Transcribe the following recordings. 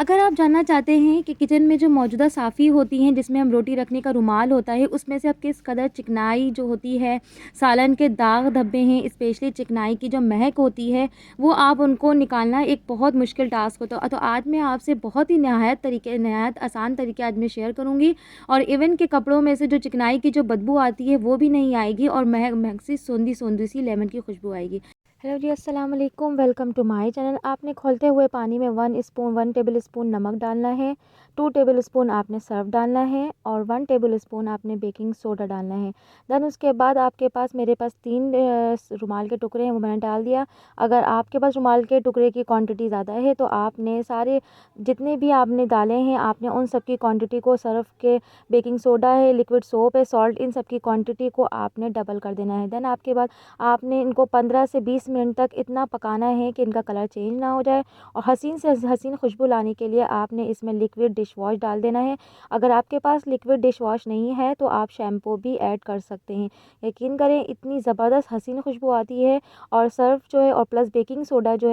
अगर आप जानना चाहते हैं कि किचन में जो मौजूदा साफ़ी होती हैं, जिसमें हम रोटी रखने का रुमाल होता है, उसमें से अब किस कदर चिकनाई जो होती है, सालन के दाग धब्बे हैं, स्पेशली चिकनाई की जो महक होती है, वो आप उनको निकालना एक बहुत मुश्किल टास्क होता है। तो आज मैं आपसे बहुत ही नहायत आसान तरीके आज मैं शेयर करूँगी और इवन के कपड़ों में से जो चिकनाई की जो बदबू आती है, वो भी नहीं आएगी और महक सी सोंधी-सोंधी सी लेमन की खुशबू आएगी। हेलो जी, अस्सलाम वालेकुम, वेलकम टू माय चैनल। आपने खौलते हुए पानी में 1 टेबल स्पून नमक डालना है, 2 टेबल स्पून आपने सर्फ डालना है और 1 टेबल स्पून आपने बेकिंग सोडा डालना है। देन उसके बाद आपके पास मेरे पास 3 रुमाल के टुकड़े हैं, वो मैंने डाल दिया। अगर आपके पास रुमाल के टुकड़े की क्वांटिटी ज़्यादा है तो आपने सारे जितने भी आपने डाले हैं, आपने उन सब की क्वांटिटी को सर्फ के बेकिंग सोडा है, लिक्विड सोप है, सॉल्ट, इन सब की क्वांटिटी को आपने डबल कर देना है। देन आपके बाद आपने इनको 15 से 20 मिनट तक इतना पकाना है कि इनका कलर चेंज ना हो जाए और हसीन से हसीन खुशबू लाने के लिए आपने इसमें लिक्विड डिश वॉश डाल देना है। अगर आपके पास लिक्विड डिश वॉश नहीं है तो आप शैम्पू भी ऐड कर सकते हैं। यकीन करें इतनी ज़बरदस्त हसीन खुशबू आती है और सर्फ जो है और प्लस बेकिंग सोडा जो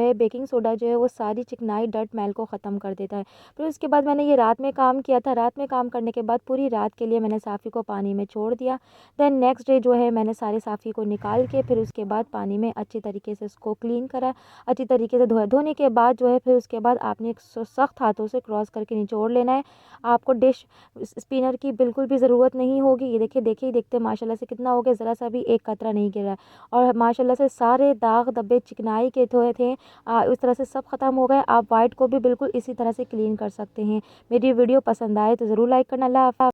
है वो सारी चिकनाई डर्ट मैल को ख़त्म कर देता है। फिर उसके बाद मैंने ये रात में काम किया था। रात में काम करने के बाद पूरी रात के लिए मैंने साफ़ी को पानी में छोड़ दिया। देन नेक्स्ट डे जो है मैंने सारे साफ़ी को निकाल के फिर उसके बाद पानी में अच्छी तरीके से उसको क्लीन करा, अच्छी तरीके से धोया। धोने के बाद जो है फिर उसके बाद आपने एक सख्त हाथों से क्रॉस करके निचोड़ लेना है। आपको डिश स्पिनर की बिल्कुल भी ज़रूरत नहीं होगी। ये देखिए देखिए देखते माशाल्लाह से कितना हो गया, ज़रा सा भी एक कतरा नहीं गिरा और माशाल्लाह से सारे दाग धब्बे चिकनाई के धोए थे उस तरह से सब ख़त्म हो गए। आप वाइट को भी बिल्कुल इसी तरह से क्लीन कर सकते हैं। मेरी वीडियो पसंद आए तो ज़रूर लाइक करना। अल्लाह हाफ़िज़।